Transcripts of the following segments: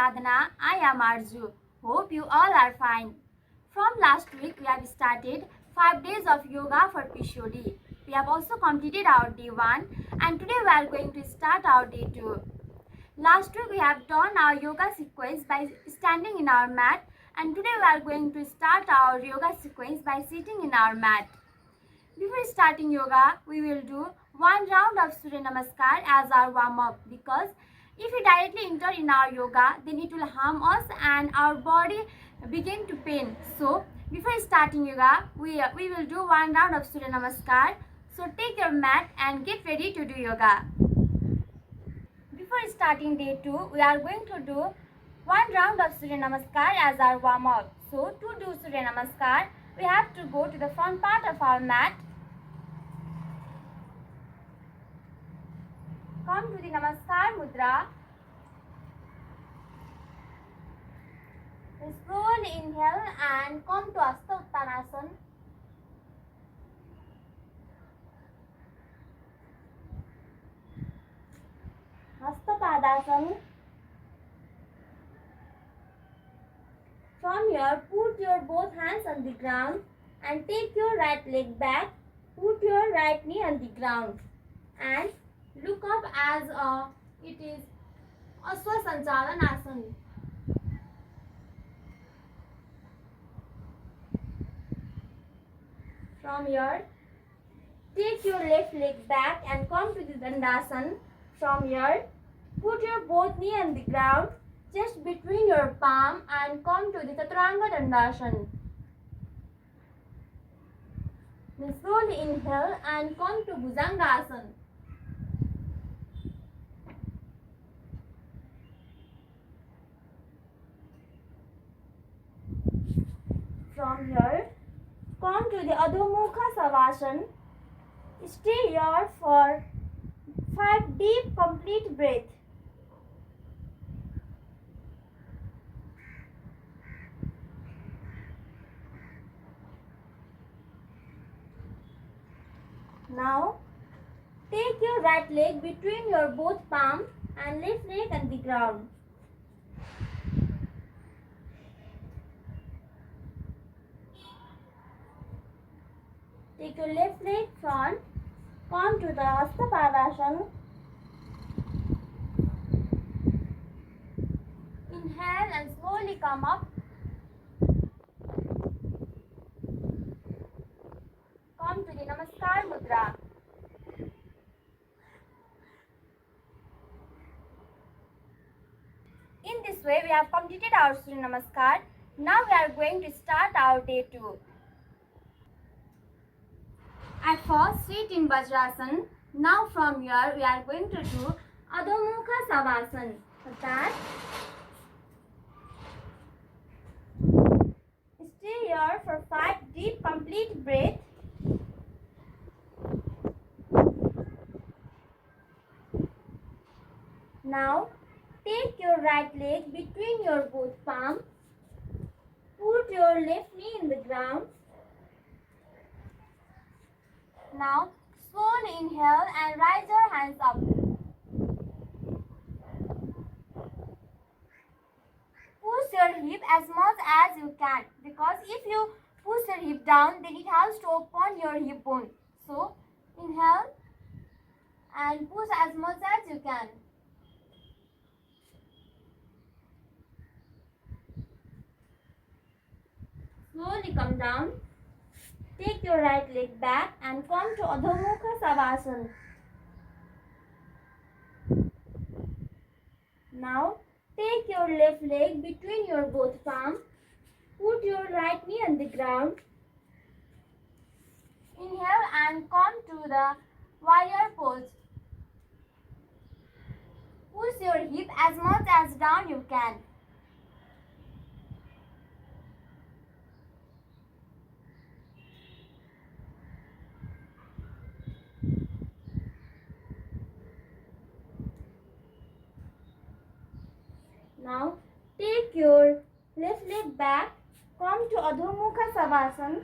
Sadhana. I am Arju. Hope you all are fine. From last week, we have started 5 days of yoga for PCOD. We have also completed our day 1 and today we are going to start our day 2. Last week, we have done our yoga sequence by standing in our mat and today we are going to start our yoga sequence by sitting in our mat. Before starting yoga, we will do one round of Surya Namaskar as our warm-up because if we directly enter in our yoga, then it will harm us and our body begin to pain. So, before starting yoga, we will do one round of Surya Namaskar. So, take your mat and get ready to do yoga. Before starting day 2, we are going to do one round of Surya Namaskar as our warm-up. So, to do Surya Namaskar, we have to go to the front part of our mat. Come to the Namaskar Mudra. Slowly inhale and come to Hasta Uttanasana. Hasta Padasana. From here, put your both hands on the ground and take your right leg back. Put your right knee on the ground and look up as it is Aswa Sanchalanasana. From here, take your left leg back and come to the Dandasana. From here, put your both knee on the ground just between your palm and come to the Chaturanga Dandasana. Then slowly inhale and come to Bhujangasana. From here, come to the Adho Mukha Savasana. Stay here for 5 deep complete breath. Now, take your right leg between your both palms and left leg on the ground. Take your left leg front, come to the Hasta Padasana. Inhale and slowly come up. Come to the Namaskar Mudra. In this way, we have completed our Surya Namaskar. Now we are going to start our day 2. At first, sit in Vajrasana. Now from here, we are going to do Adho Mukha Savasana. For that, stay here for 5 deep complete breath. Now, take your right leg between your both palms. Put your left knee in the ground. Now, slowly inhale and raise your hands up. Push your hip as much as you can because if you push your hip down, then it has to open your hip bone. So, inhale and push as much as you can. Slowly come down. Take your right leg back and come to Adho Mukha Savasana. Now, take your left leg between your both palms. Put your right knee on the ground. Inhale and come to the warrior pose. Push your hip as much as down you can. Now, take your left leg back, come to Adho Mukha Savasana.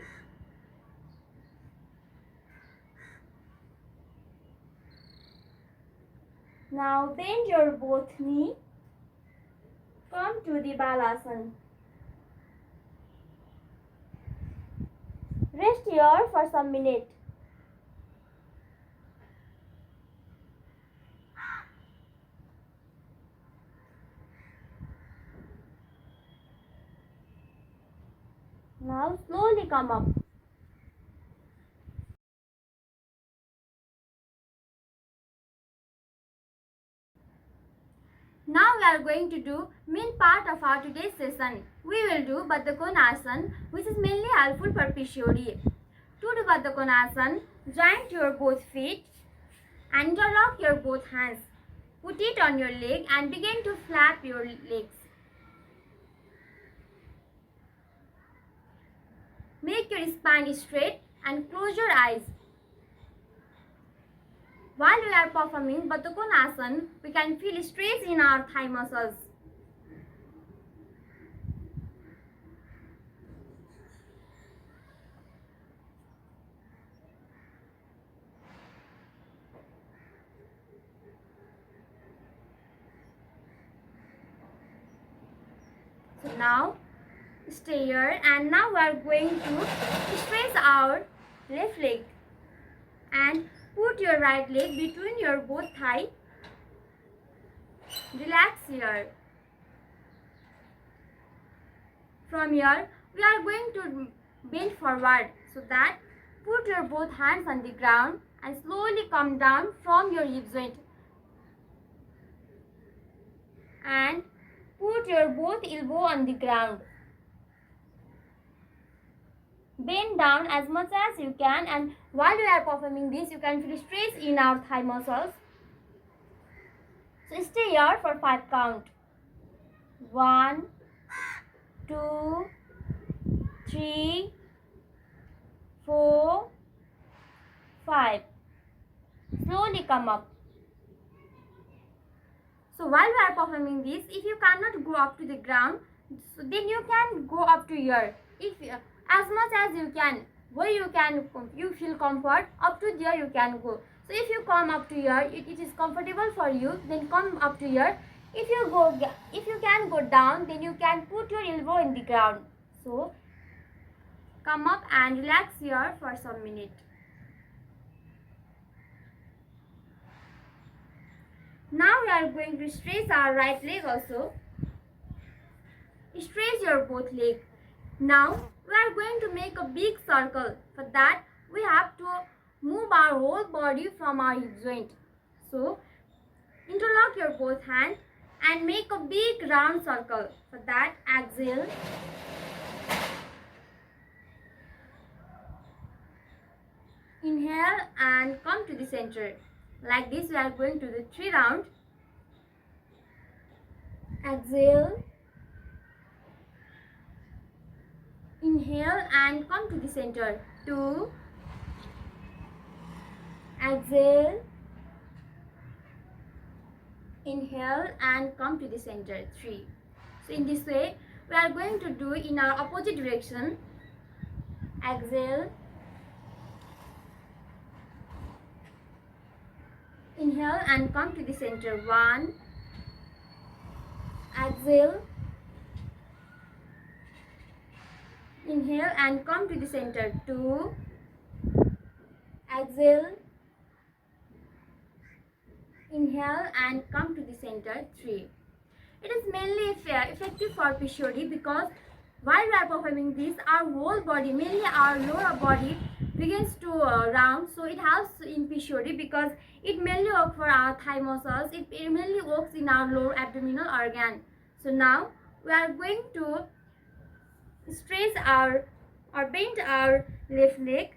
Now, bend your both knee. Come to the Balasana. Rest here for some minutes. Now slowly come up. Now we are going to do main part of our today's session. We will do Baddha Konasana, which is mainly helpful for PCOD. To do Baddha Konasana, join your both feet and interlock your both hands. Put it on your leg and begin to flap your legs. Make your spine straight and close your eyes. While we are performing Baddha Konasana, we can feel stress in our thigh muscles. So now stay here, and now we are going to stretch our left leg and put your right leg between your both thigh. Relax here. From here we are going to bend forward, so that put your both hands on the ground and slowly come down from your hip joint and put your both elbow on the ground. Bend down as much as you can, and while you are performing this, you can feel stress in our thigh muscles. So stay here for 5 count. 1, 2, 3, 4, 5. Slowly come up. So while we are performing this, if you cannot go up to the ground, so then you can go up to here. If as much as you can, where you feel comfort, up to there you can go. So if you come up to here, it is comfortable for you, then come up to here. If you can go down, then you can put your elbow in the ground. So come up and relax here for some minute. Now we are going to stretch our right leg also. Stretch your both leg. Now we are going to make a big circle. For that we have to move our whole body from our hip joint. So interlock your both hands and make a big round circle. For that, exhale. Inhale and come to the center. Like this we are going to do 3 rounds. Exhale. Inhale and come to the center. 2. Exhale. Inhale and come to the center. 3. So in this way we are going to do in our opposite direction. Exhale. Inhale and come to the center. 1. Exhale. Inhale and come to the center. 2. Exhale. Inhale and come to the center. 3. It is mainly effective for PCOD because while we are performing this, our whole body, mainly our lower body, begins to round. So it helps in PCOD because it mainly works for our thigh muscles. It mainly works in our lower abdominal organ. So now we are going to stretch or bend our left leg.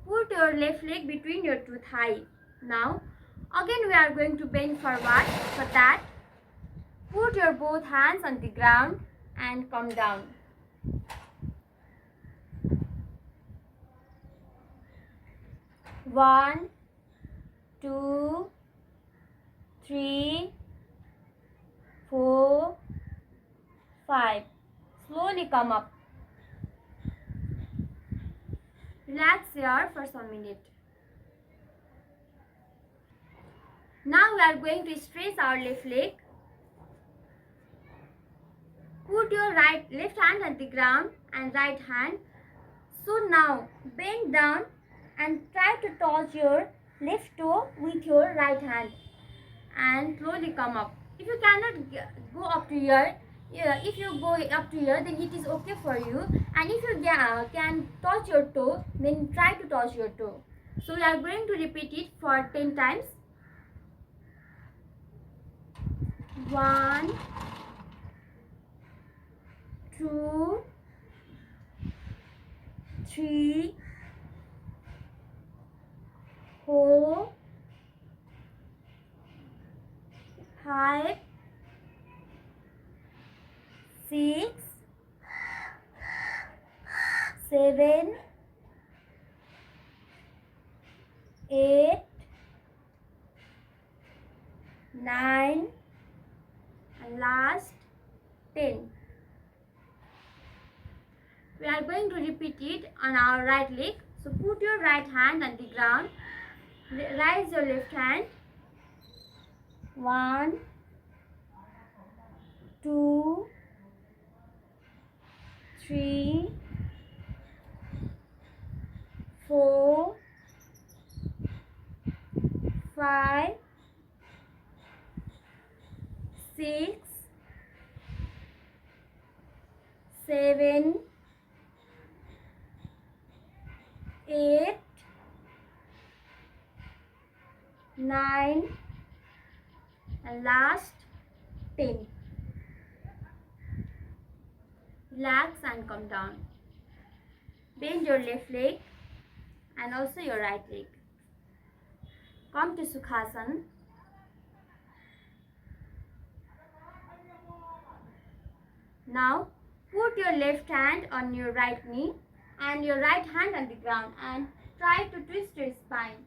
Put your left leg between your 2 thighs. Now again we are going to bend forward. For that, put your both hands on the ground and come down. One, 2, 3, 4, 5. Slowly come up. Relax here for some minute. Now we are going to stretch our left leg. Put your left hand on the ground and right hand. So now bend down and try to touch your left toe with your right hand and slowly come up. If you cannot go up to here, if you go up to here, then it is okay for you. And if you can touch your toe, then try to touch your toe. So we are going to repeat it for 10 times. 1, 2, 3, 4, 5, 6, 7, 8, 9, and last 10. We are going to repeat it on our right leg. So put your right hand on the ground. Raise your left hand. 1, 2, 3, 4, 5, 6, 7, 8, 9, and last 10. Relax and come down. Bend your left leg and also your right leg. Come to Sukhasana. Now put your left hand on your right knee and your right hand on the ground and try to twist your spine.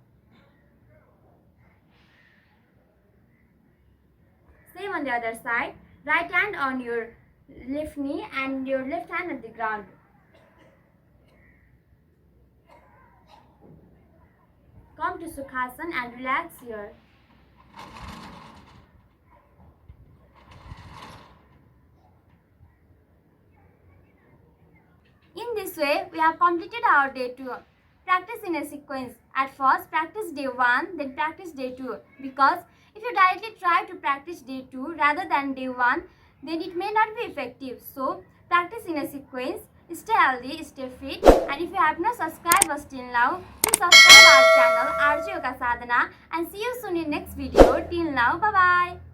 Same on the other side. Right hand on your left knee and your left hand on the ground. Come to Sukhasana and relax here. In this way, we have completed our day 2. Practice in a sequence. At first, practice day 1, then practice day 2. Because if you directly try to practice day 2 rather than day 1, then it may not be effective. So, practice in a sequence. Stay healthy, stay fit, and if you have not subscribed us till now, please subscribe our channel RJ Yoga Sadhana and see you soon in next video. Till now, bye bye.